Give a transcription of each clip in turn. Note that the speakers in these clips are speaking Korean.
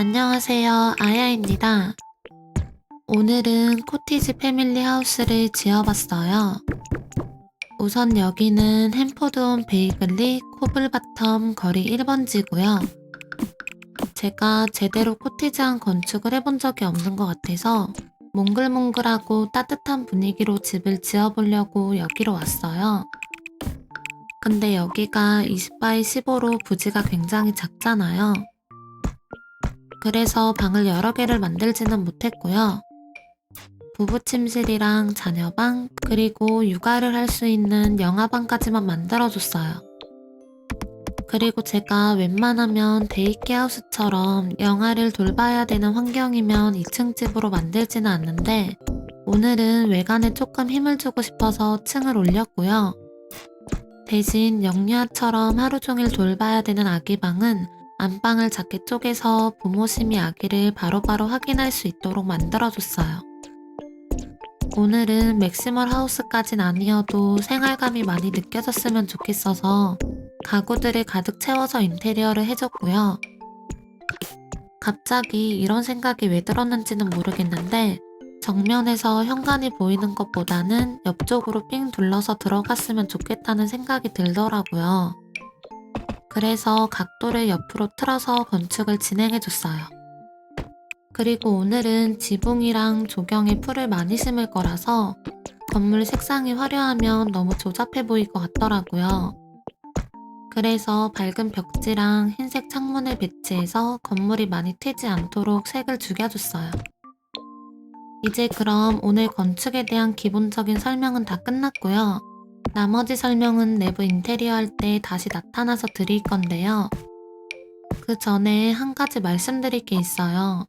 안녕하세요. 아야입니다. 오늘은 코티지 패밀리 하우스를 지어봤어요. 우선 여기는 햄포드온 베이글리 코블바텀 거리 1번지고요. 제가 제대로 코티지한 건축을 해본 적이 없는 것 같아서 몽글몽글하고 따뜻한 분위기로 집을 지어보려고 여기로 왔어요. 근데 여기가 20x15로 부지가 굉장히 작잖아요. 그래서 방을 여러 개를 만들지는 못했고요. 부부 침실이랑 자녀방, 그리고 육아를 할 수 있는 영아방까지만 만들어줬어요. 그리고 제가 웬만하면 데이케하우스처럼 영아를 돌봐야 되는 환경이면 2층 집으로 만들지는 않는데 오늘은 외관에 조금 힘을 주고 싶어서 층을 올렸고요. 대신 영유아처럼 하루 종일 돌봐야 되는 아기방은 안방을 작게 쪼개서 부모심이 아기를 바로바로 확인할 수 있도록 만들어줬어요. 오늘은 맥시멀 하우스까진 아니어도 생활감이 많이 느껴졌으면 좋겠어서 가구들을 가득 채워서 인테리어를 해줬고요. 갑자기 이런 생각이 왜 들었는지는 모르겠는데 정면에서 현관이 보이는 것보다는 옆쪽으로 삥 둘러서 들어갔으면 좋겠다는 생각이 들더라고요. 그래서 각도를 옆으로 틀어서 건축을 진행해줬어요. 그리고 오늘은 지붕이랑 조경에 풀을 많이 심을 거라서 건물 색상이 화려하면 너무 조잡해 보일 것 같더라고요. 그래서 밝은 벽지랑 흰색 창문을 배치해서 건물이 많이 튀지 않도록 색을 죽여줬어요. 이제 그럼 오늘 건축에 대한 기본적인 설명은 다 끝났고요. 나머지 설명은 내부 인테리어 할 때 다시 나타나서 드릴 건데요. 그 전에 한 가지 말씀드릴 게 있어요.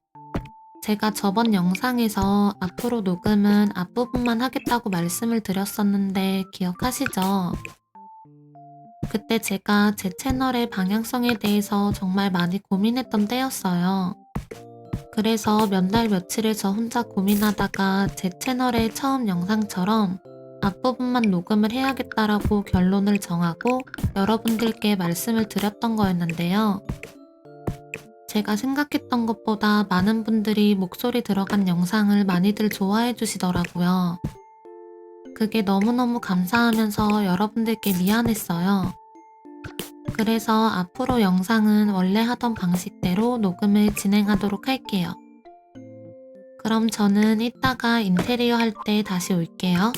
제가 저번 영상에서 앞으로 녹음은 앞부분만 하겠다고 말씀을 드렸었는데 기억하시죠? 그때 제가 제 채널의 방향성에 대해서 정말 많이 고민했던 때였어요. 그래서 몇 날 며칠을 저 혼자 고민하다가 제 채널의 처음 영상처럼 앞부분만 녹음을 해야겠다라고 결론을 정하고 여러분들께 말씀을 드렸던 거였는데요. 제가 생각했던 것보다 많은 분들이 목소리 들어간 영상을 많이들 좋아해 주시더라고요. 그게 너무너무 감사하면서 여러분들께 미안했어요. 그래서 앞으로 영상은 원래 하던 방식대로 녹음을 진행하도록 할게요. 그럼 저는 이따가 인테리어 할 때 다시 올게요.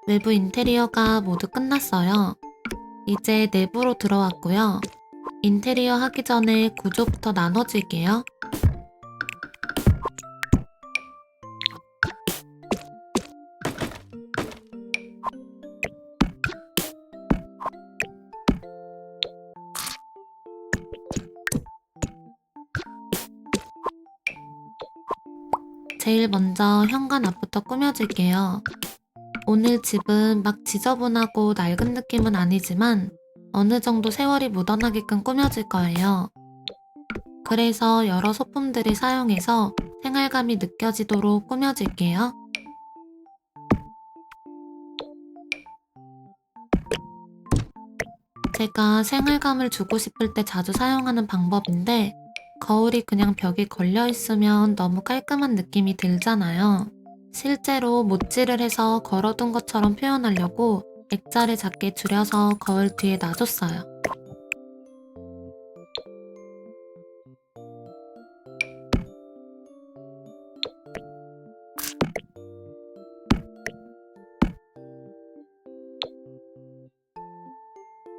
외부 인테리어가 모두 끝났어요. 이제 내부로 들어왔고요. 인테리어 하기 전에 구조부터 나눠줄게요. 제일 먼저 현관 앞부터 꾸며줄게요. 오늘 집은 막 지저분하고 낡은 느낌은 아니지만 어느 정도 세월이 묻어나게끔 꾸며질 거예요. 그래서 여러 소품들을 사용해서 생활감이 느껴지도록 꾸며줄게요. 제가 생활감을 주고 싶을 때 자주 사용하는 방법인데 거울이 그냥 벽에 걸려 있으면 너무 깔끔한 느낌이 들잖아요. 실제로 못질을 해서 걸어둔 것처럼 표현하려고 액자를 작게 줄여서 거울 뒤에 놔줬어요.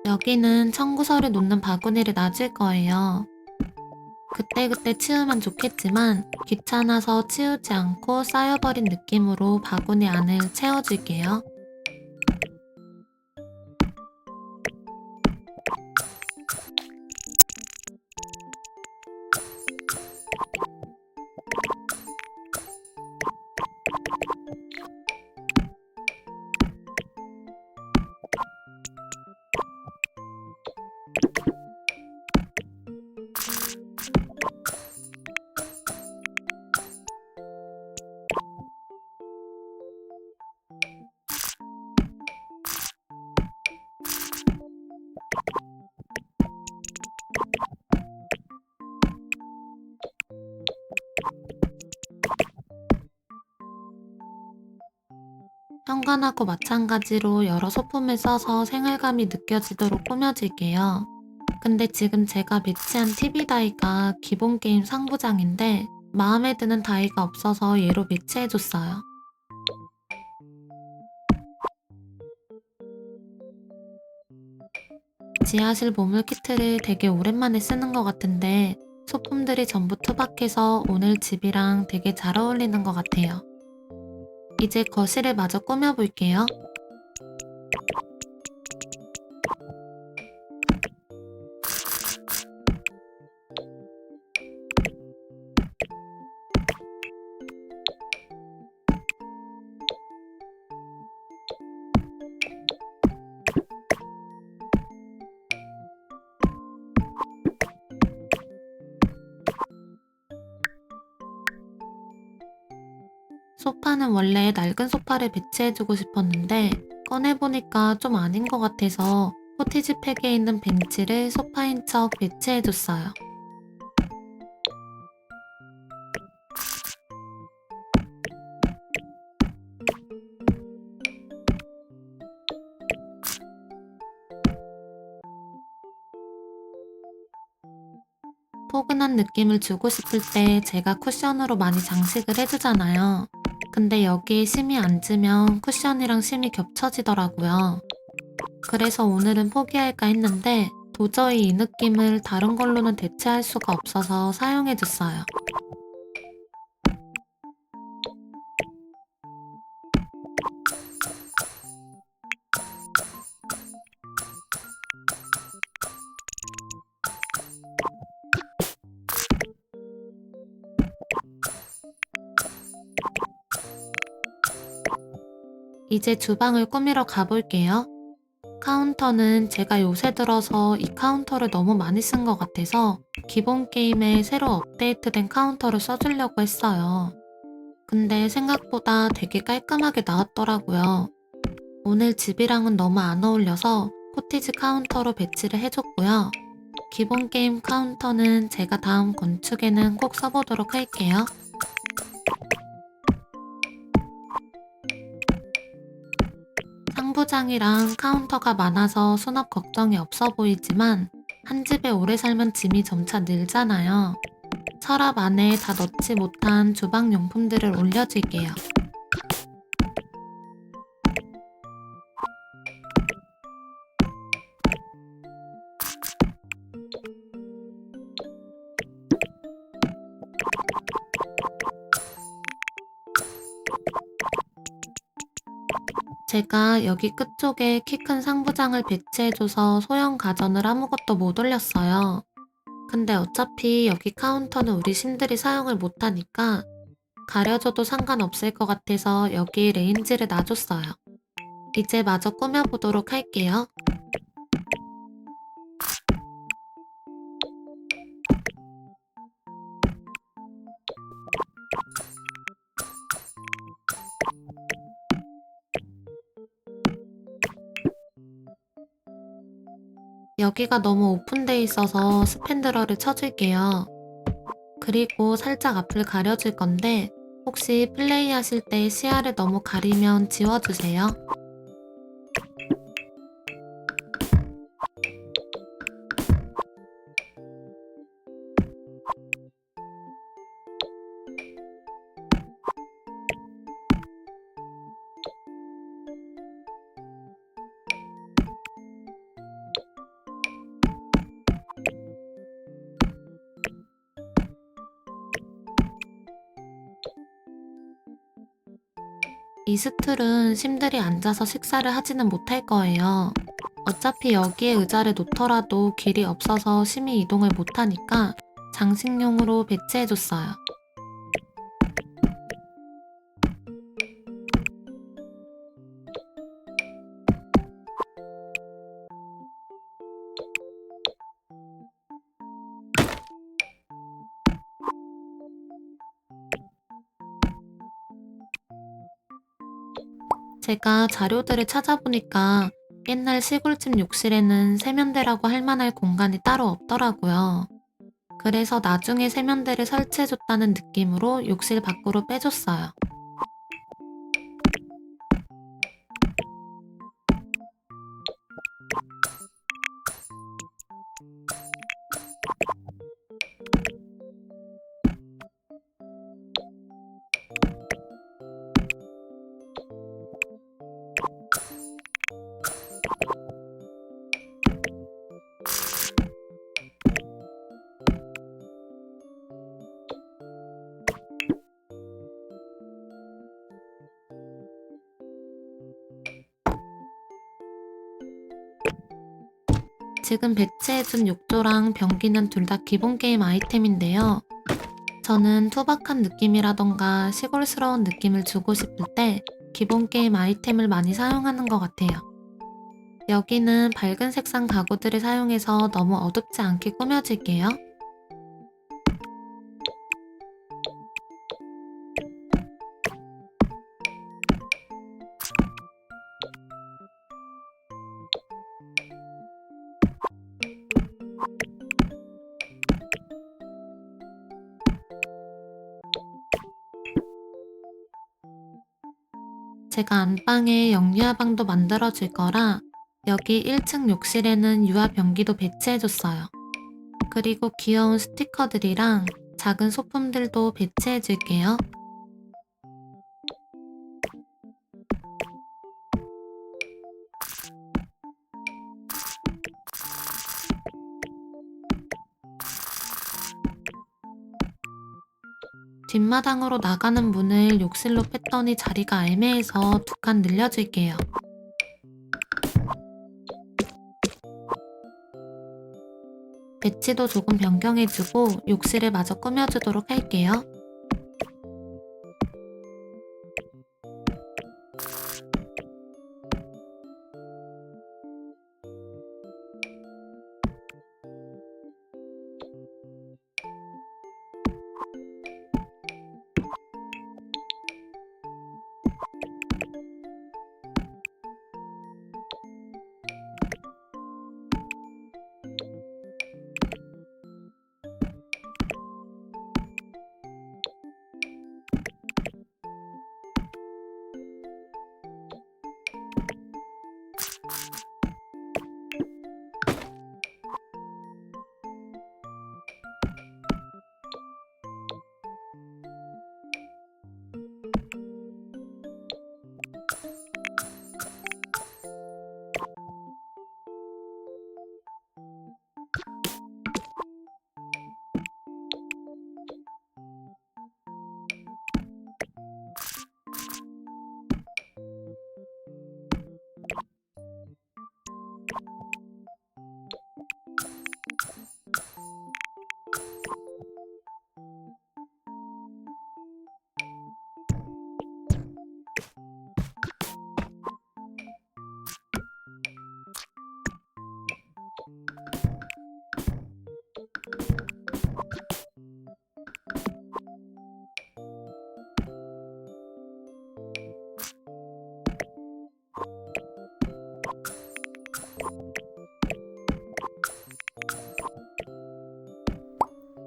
여기는 청구서를 놓는 바구니를 놔줄 거예요. 그때그때 치우면 좋겠지만 귀찮아서 치우지 않고 쌓여버린 느낌으로 바구니 안을 채워줄게요. 현관하고 마찬가지로 여러 소품을 써서 생활감이 느껴지도록 꾸며줄게요. 근데 지금 제가 배치한 TV 다이가 기본 게임 상부장인데 마음에 드는 다이가 없어서 얘로 배치해줬어요. 지하실 보물 키트를 되게 오랜만에 쓰는 것 같은데 소품들이 전부 투박해서 오늘 집이랑 되게 잘 어울리는 것 같아요. 이제 거실을 마저 꾸며볼게요. 소파는 원래 낡은 소파를 배치해주고 싶었는데 꺼내보니까 좀 아닌 것 같아서 코티지 팩에 있는 벤치를 소파인 척 배치해줬어요. 포근한 느낌을 주고 싶을 때 제가 쿠션으로 많이 장식을 해주잖아요. 근데 여기에 심이 앉으면 쿠션이랑 심이 겹쳐지더라고요. 그래서 오늘은 포기할까 했는데 도저히 이 느낌을 다른 걸로는 대체할 수가 없어서 사용해줬어요. 이제 주방을 꾸미러 가볼게요. 카운터는 제가 요새 들어서 이 카운터를 너무 많이 쓴 것 같아서 기본 게임에 새로 업데이트된 카운터를 써주려고 했어요. 근데 생각보다 되게 깔끔하게 나왔더라고요. 오늘 집이랑은 너무 안 어울려서 코티지 카운터로 배치를 해줬고요. 기본 게임 카운터는 제가 다음 건축에는 꼭 써보도록 할게요. 상부장이랑 카운터가 많아서 수납 걱정이 없어 보이지만 한 집에 오래 살면 짐이 점차 늘잖아요. 서랍 안에 다 넣지 못한 주방 용품들을 올려줄게요. 제가 여기 끝쪽에 키 큰 상부장을 배치해줘서 소형 가전을 아무것도 못 올렸어요. 근데 어차피 여기 카운터는 우리 신들이 사용을 못하니까 가려줘도 상관없을 것 같아서 여기 레인지를 놔줬어요. 이제 마저 꾸며보도록 할게요. 여기가 너무 오픈돼 있어서 스팬드러를 쳐줄게요. 그리고 살짝 앞을 가려줄 건데 혹시 플레이하실 때 시야를 너무 가리면 지워주세요. 이 스툴은 심들이 앉아서 식사를 하지는 못할 거예요. 어차피 여기에 의자를 놓더라도 길이 없어서 심히 이동을 못하니까 장식용으로 배치해줬어요. 제가 자료들을 찾아보니까 옛날 시골집 욕실에는 세면대라고 할 만할 공간이 따로 없더라고요. 그래서 나중에 세면대를 설치해줬다는 느낌으로 욕실 밖으로 빼줬어요. 지금 배치해준 욕조랑 변기는 둘 다 기본 게임 아이템인데요. 저는 투박한 느낌이라던가 시골스러운 느낌을 주고 싶을 때 기본 게임 아이템을 많이 사용하는 것 같아요. 여기는 밝은 색상 가구들을 사용해서 너무 어둡지 않게 꾸며줄게요. 제가 안방에 영유아방도 만들어줄 거라 여기 1층 욕실에는 유아 변기도 배치해줬어요. 그리고 귀여운 스티커들이랑 작은 소품들도 배치해줄게요. 뒷마당으로 나가는 문을 욕실로 뺐더니 자리가 애매해서 두 칸 늘려줄게요. 배치도 조금 변경해주고 욕실을 마저 꾸며주도록 할게요.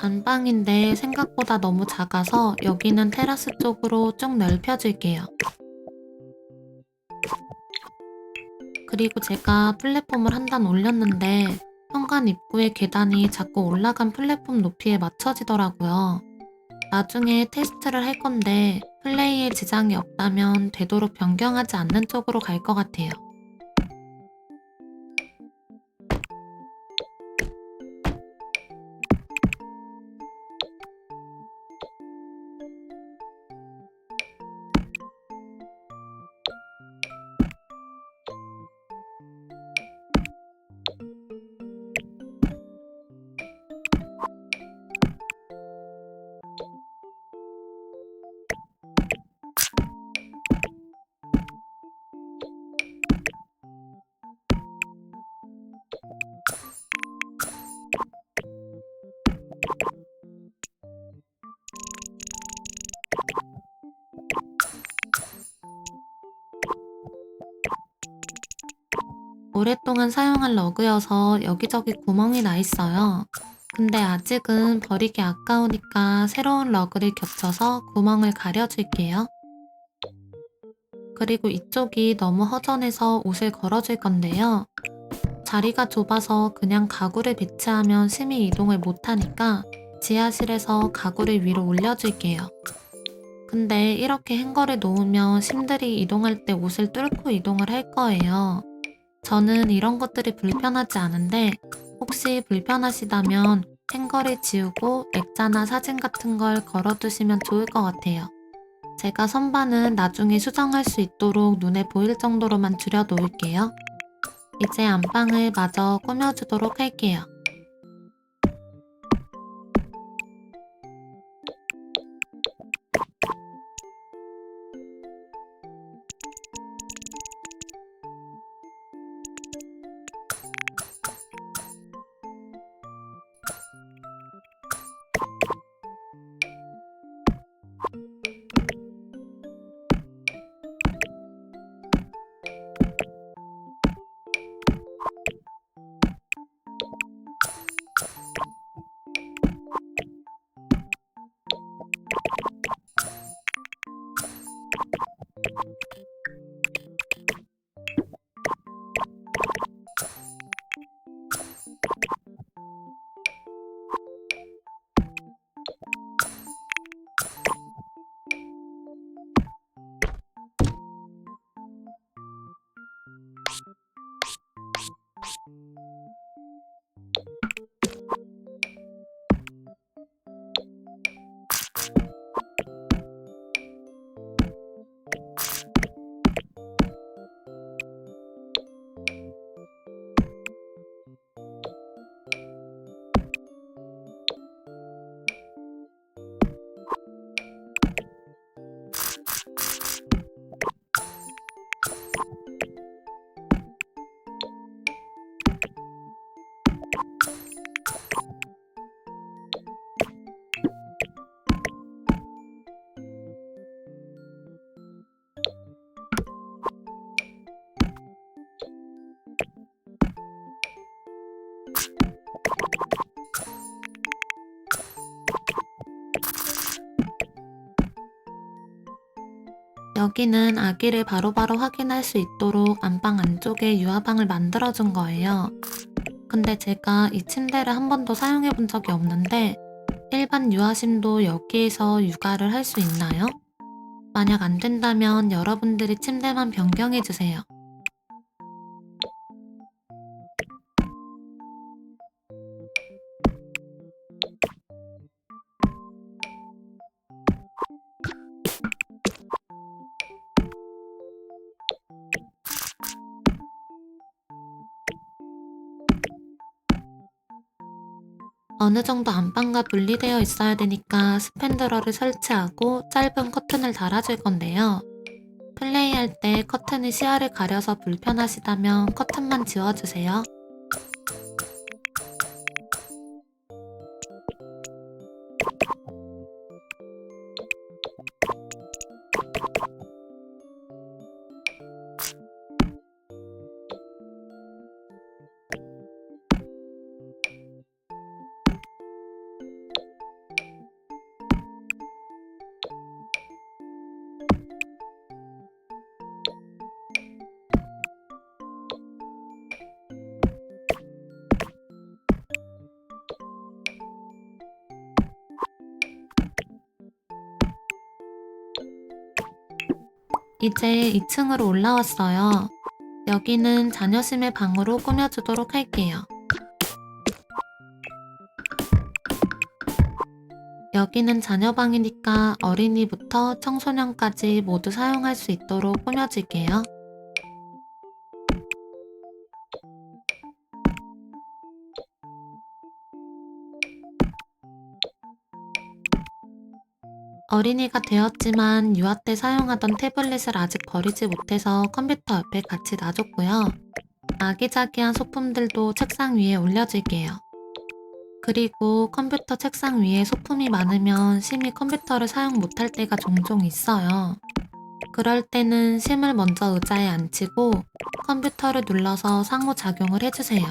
안방인데 생각보다 너무 작아서 여기는 테라스 쪽으로 쭉 넓혀줄게요. 그리고 제가 플랫폼을 한 단 올렸는데 현관 입구의 계단이 자꾸 올라간 플랫폼 높이에 맞춰지더라고요. 나중에 테스트를 할 건데 플레이에 지장이 없다면 되도록 변경하지 않는 쪽으로 갈 것 같아요. 오랫동안 사용한 러그여서 여기저기 구멍이 나 있어요. 근데 아직은 버리기 아까우니까 새로운 러그를 겹쳐서 구멍을 가려줄게요. 그리고 이쪽이 너무 허전해서 옷을 걸어줄 건데요. 자리가 좁아서 그냥 가구를 배치하면 심히 이동을 못하니까 지하실에서 가구를 위로 올려줄게요. 근데 이렇게 행거를 놓으면 심들이 이동할 때 옷을 뚫고 이동을 할 거예요. 저는 이런 것들이 불편하지 않은데 혹시 불편하시다면 행거를 지우고 액자나 사진 같은 걸 걸어두시면 좋을 것 같아요. 제가 선반은 나중에 수정할 수 있도록 눈에 보일 정도로만 줄여 놓을게요. 이제 안방을 마저 꾸며주도록 할게요. 여기는 아기를 바로바로 확인할 수 있도록 안방 안쪽에 유아방을 만들어준 거예요. 근데 제가 이 침대를 한 번도 사용해 본 적이 없는데 일반 유아심도 여기에서 육아를 할 수 있나요? 만약 안 된다면 여러분들이 침대만 변경해 주세요. 어느 정도 안방과 분리되어 있어야 되니까 스팬드러를 설치하고 짧은 커튼을 달아줄 건데요. 플레이할 때 커튼이 시야를 가려서 불편하시다면 커튼만 지워주세요. 이제 2층으로 올라왔어요. 여기는 자녀심의 방으로 꾸며주도록 할게요. 여기는 자녀방이니까 어린이부터 청소년까지 모두 사용할 수 있도록 꾸며줄게요. 어린이가 되었지만 유아 때 사용하던 태블릿을 아직 버리지 못해서 컴퓨터 옆에 같이 놔줬고요. 아기자기한 소품들도 책상 위에 올려줄게요. 그리고 컴퓨터 책상 위에 소품이 많으면 심히 컴퓨터를 사용 못할 때가 종종 있어요. 그럴 때는 심을 먼저 의자에 앉히고 컴퓨터를 눌러서 상호작용을 해주세요.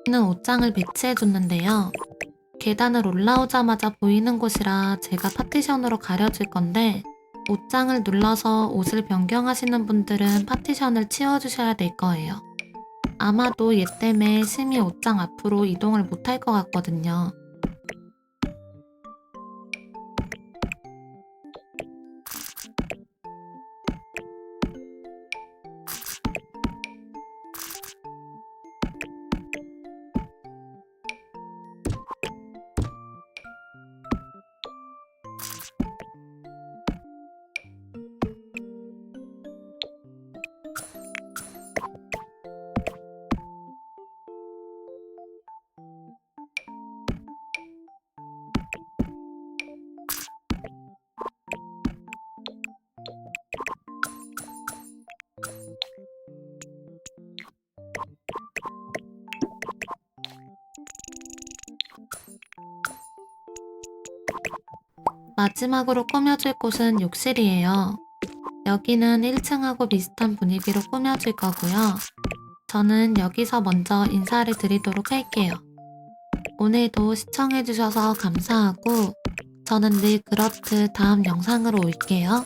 는 옷장을 배치해 줬는데요. 계단을 올라오자마자 보이는 곳이라 제가 파티션으로 가려줄 건데 옷장을 눌러서 옷을 변경하시는 분들은 파티션을 치워주셔야 될 거예요. 아마도 얘 때문에 심이 옷장 앞으로 이동을 못할 것 같거든요. 마지막으로 꾸며줄 곳은 욕실이에요. 여기는 1층하고 비슷한 분위기로 꾸며줄 거고요. 저는 여기서 먼저 인사를 드리도록 할게요. 오늘도 시청해주셔서 감사하고 저는 늘 그렇듯 다음 영상으로 올게요.